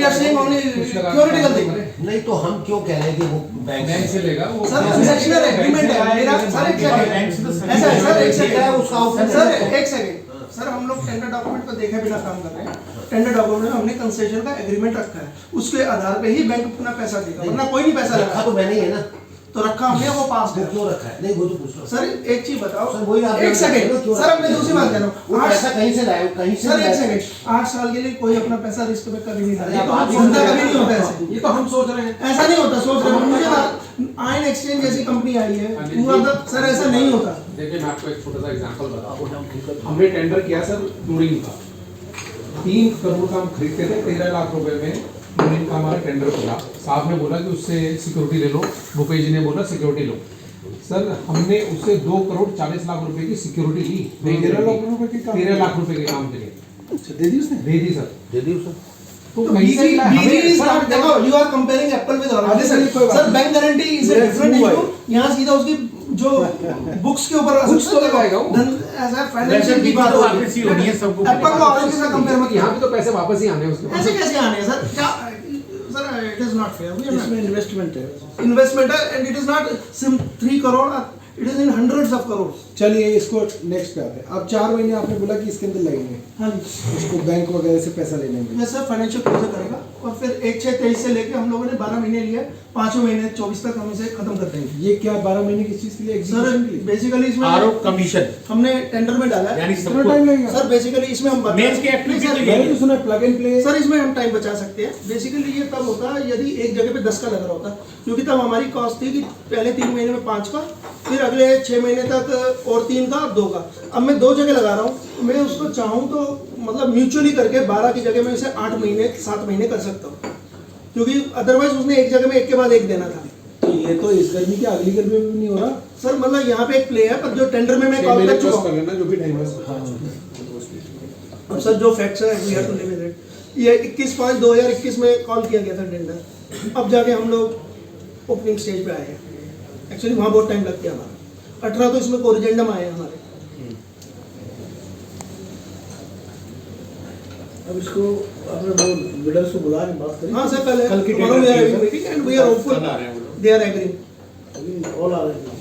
Are saying only theoretical thing. नहीं तो हम क्यों कह रहे हैं कि वो बैंक से लेगा वो सर ट्रांजैक्शनल एग्रीमेंट है मेरा सर। एक सेकंड ऐसा है सर, एक सेकंड उसका सर, एक सेकंड सर, हम लोग टेंडर डॉक्यूमेंट को देखे बिना काम कर रहे हैं। टेंडर डॉक्यूमेंट में हमने कंसेशन का एग्रीमेंट रखा है, उसके आधार पे ही बैंक अपना पैसा देगा, वरना कोई नहीं पैसा रखा तो मैंने ही है ना। तो रखा हमने, वो पास है। क्यों रखा है? नहीं वो तो पूछ रहा हूं सर। एक चीज बताओ सर, वही आप एक सेकंड सर, अब मैं दूसरी बात कह रहा हूँ। पैसा कहीं से लाए, कहीं से सर एक सेकंड, 8 साल के लिए कोई अपना पैसा रिस्क में कभी नहीं डालेगा। तो हम सोचते कभी नहीं होता ऐसे, ये तो हम सोच रहे हैं ऐसा नहीं होता। सोच रहे हो मुझे आयन एक्सचेंज जैसी कंपनी आई है, सर ऐसा नहीं होता। देखिए मैं आपको एक छोटा सा एग्जांपल बताता हूँ। हमने टेंडर किया सर क्लोरीन का, 3 करोड़ का हम खरीदते थे, 13 लाख रुपए में क्लोरीन का हमारा टेंडर खुला। साहब ने बोला कि उससे सिक्योरिटी ले लो, भूपेश जी ने बोला सिक्योरिटी लो। सर हमने उससे 2 करोड़ 40 लाख रुपए की सिक्योरिटी ली। 13 लाख रुपए के काम के लिए दे दी उसने, दे दी सर, दे दी उसने। तो कहीं से देखो you are comparing apple with orange. Sir bank guarantee is a different issue. यहाँ सीधा उसकी जो बुक्स के ऊपर बुक्स तो लगाएगा वो, ऐसा फाइनेंशियल की बात होगी सबको। एप्पल का ऑरेंज के साथ कंपेयर मत। यहाँ पे तो पैसे वापस ही आने हैं उसके। ऐसे कैसे आने हैं सर? क्या sir, it is not fair. इसमें इन्वेस्टमेंट है एंड इट इज नॉट सिर्फ 3 crore, it is in hundreds of crore. चलिए इसको नेक्स्ट पे आते हैं। अब 4 महीने आपने बोला कि इसके अंदर लगेंगे, हाँ जी, उसको बैंक वगैरह से पैसा लेने में। ये सर फाइनेंशियल क्लोजर करेगा और फिर 1/6/23 से लेके हम लोगों ने 12 महीने लिए, 5वें महीने 24 तक हम इसे खत्म कर देंगे। ये क्या 12 महीने किस चीज के लिए? सर एग्जीक्यूशन के लिए? बेसिकली इसमें आरोप कमीशन हमने टेंडर में डाला है। यानी कितना टाइम लगेगा? सर बेसिकली इसमें हम मेंस के एक्टिविटी के मैंने लिए तो सुना प्लग एंड प्ले। सर इसमें हम टाइम बचा सकते हैं। बेसिकली ये तब होता है यदि एक जगह पे 10 का लग रहा होता, क्योंकि तब हमारी कॉस्ट थी कि पहले 3 महीने में 5 का, फिर अगले 6 महीने तक और 3 का, 2 का। अब मैं 2 जगह लगा रहा हूँ, मैं उसको चाहूँ तो मतलब म्यूचुअली करके 12 की जगह में इसे 8 महीने 7 महीने कर सकता हूँ, क्योंकि अदरवाइज उसने एक जगह में एक के बाद एक देना था। तो ये तो इस गर्मी की अगली गर्मी में भी नहीं हो रहा सर मतलब यहाँ पे एक प्ले है, पर जो टेंडर में मैं कॉल कर चुका हूँ। जो भी टाइम है अब सर जो फैक्ट्स है we have to live with it. ये 21/5/2021 में कॉल किया गया था टेंडर, अब जाके हम लोग ओपनिंग स्टेज पे आए हैं। एक्चुअली वहाँ बहुत टाइम लग गया हमारा। 18 तो इसमें कोरिजेंडम आए हमारे। अब इसको अपने वो बिल्डर्स को बुला के बात करें। हाँ सर, कल की tomorrow we are having meeting and we are hopeful they are agreeing। अभी ऑल आ रहे हैं।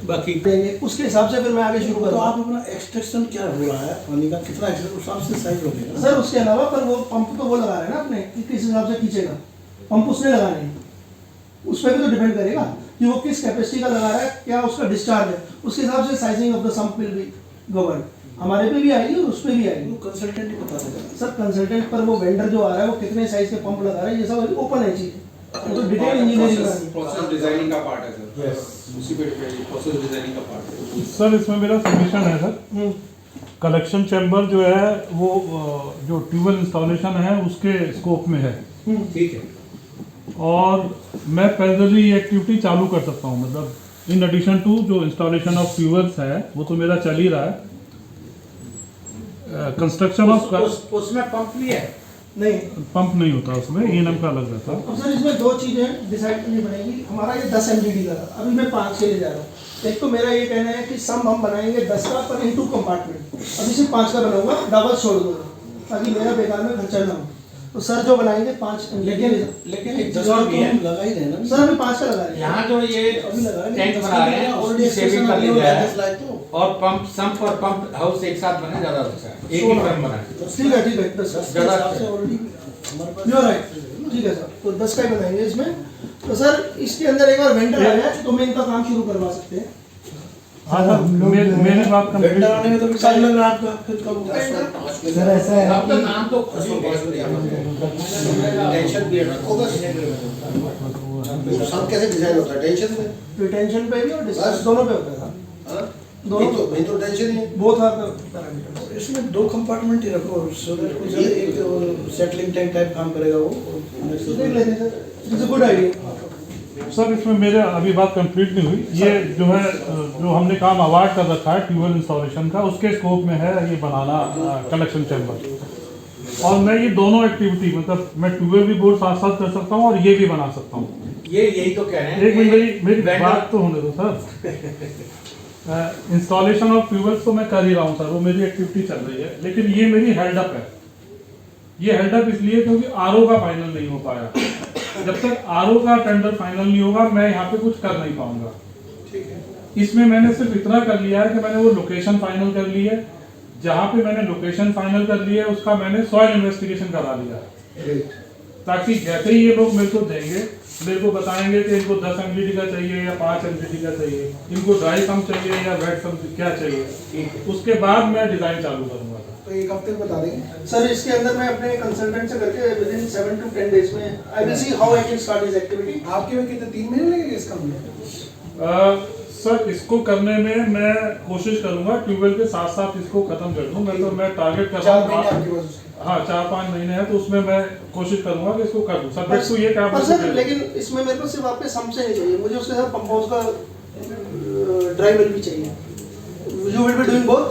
बाकी देंगे उसके हिसाब से फिर मैं आगे शुरू तो करूँगा। आप अपना एक्सट्रैक्शन क्या हो रहा है पानी का, कितना एक्सट्रैक्शन उस हिसाब से साइज होगा ना? सर उसके अलावा पर वो पंप तो वो लगा रहे हैं ना अपने कि किस हिसाब से खींचेगा, पंप उसने लगाने हैं, उस पर भी तो डिपेंड करेगा कि वो किस कैपेसिटी का लगा रहा है, क्या उसका डिस्चार्ज है, उसके हिसाब से sizing of the sump will be govern. हमारे पे भी आएगी और उस पे भी आएगी। वो कंसल्टेंट ही बता देगा। सर कंसल्टेंट पर वो वेंडर जो आ रहा है वो कितने साइज के पंप लगा रहा है, ये सब ओपन है चीज, तो डिटेल इंजीनियरिंग प्रोसेस डिजाइनिंग का पार्ट है सर। यस, उसी पे प्रोसेस डिजाइनिंग का पार्ट है सर। इसमें मेरा सबमिशन है सर, कलेक्शन चैम्बर जो है वो जो ट्यूबवेल इंस्टॉलेशन है उसके स्कोप में है, ठीक है। और मैं पैरेलली ये एक्टिविटी चालू कर सकता हूँ, मतलब इन एडिशन टू जो इंस्टॉलेशन ऑफ ट्यूबवेल्स है वो तो मेरा चल ही रहा है। कंस्ट्रक्शन ऑफ उसमें पंप भी है नहीं। पंप नहीं होता उसमें, ENM का अलग रहता है। अब सर इसमें 2 चीजें डिसाइड करनी पड़ेगी। हमारा ये 10 MGD का था, अभी मैं 5 के लिए जा रहा हूँ। एक तो मेरा ये कहना है कि सम हम बनाएंगे 10 का पर इन 2 कंपार्टमेंट, अभी सिर्फ 5 का बनाऊंगा, डबल छोड़ दूंगा ताकि मेरा बेकार में खर्चा ना हो। तो सर जो बनाएंगे 5 लेकिन एक चीज और भी है, लगा ही रहना। सर अभी 5 का लगा रहे हैं। यहाँ जो ये अभी लगा रहे टैंक बना रहे हैं ऑलरेडी उसकी सेविंग कर ली जाए तो और पंप संप और पंप हाउस एक साथ बने ज्यादा अच्छा है। एक ही पंप बनाए ठीक है, ठीक है, 10 ज्यादा से ऑलरेडी हमारे पास यू आर राइट। ठीक है सर, तो 10 का ही बनाएंगे इसमें। तो सर इसके अंदर एक बार वेंडर आया है तो मैं इनका काम शुरू करवा सकते हैं। हाँ सर, मेरी बात वेंडर कंप्लीट। आने में तो भी टाइम लग रहा है आपका, फिर कब होगा? सर ऐसा है आपका नाम तो टेंशन भी रखोगा। सब कैसे डिजाइन होता है? टेंशन में, रिटेंशन पे भी और डिस्चार्ज दोनों पे होता है सर। हाँ? दोनों नहीं तो टेंशन ही है। Both are the parameters. इसमें 2 कंपार्टमेंट ही रखो, सो दैट कुछ एक सेटलिंग टैंक टाइप काम करेगा वो। देख लेते हैं sir, it is a good idea. Sir इसमें मेरे अभी बात कंप्लीट नहीं हुई। ये जो है जो हमने काम अवार्ड कर रखा है ट्यूबवेल इंस्टॉलेशन का, उसके स्कोप में है ये बनाना कलेक्शन चैम्बर। और मैं ये दोनों एक्टिविटी मतलब मैं ट्यूबवेल भी बोर्ड साथ साथ कर सकता हूँ और ये भी बना सकता हूँ। ये यही तो कह रहे हैं। एक मिनट मेरी बात तो होने दो सर। इंस्टॉलेशन ऑफ ट्यूबवेल्स तो मैं कर ही रहा हूँ सर, वो मेरी एक्टिविटी चल रही है, लेकिन ये मेरी हेल्ड अप है। ये हेल्ड अप इसलिए क्योंकि आरओ का फाइनल नहीं हो पाया। जब तक आरओ का टेंडर फाइनल नहीं होगा मैं यहाँ पे कुछ कर नहीं पाऊंगा। ठीक है। इसमें मैंने सिर्फ इतना कर लिया है कि मैंने वो लोकेशन फाइनल कर ली है। जहाँ पे मैंने लोकेशन फाइनल कर ली है उसका मैंने सॉइल इन्वेस्टिगेशन करा लिया है, ताकि जैसे ही ये लोग मेरे को देंगे, मेरे को बताएंगे कि इनको 10 MGD का चाहिए या 5 MGD का चाहिए, इनको ड्राई कम चाहिए या वेट कम क्या चाहिए, उसके बाद मैं डिजाइन चालू करूंगा। तो एक हफ्ते में बता देंगे सर इसके अंदर मैं अपने कंसल्टेंट से करके विद इन 7 to 10 days में I will see how I can start this activity. आपके में कितने 3 महीने लगेंगे इस काम में? सर इसको करने में मैं कोशिश करूंगा ट्यूबवेल के साथ साथ इसको खत्म कर दूं। मैं टारगेट कर रहा 4 महीने आपके हूँ। पास उसके। हाँ 4-5 महीने है तो उसमें मैं कोशिश करूंगा कि इसको कर दूं। सब्जेक्ट को ये क्या पर सर लेकिन इसमें मेरे को सिर्फ आपके सम्प से नहीं चाहिए, मुझे उसके साथ पंप हाउस का ड्राई वेल भी चाहिए। You will be doing both?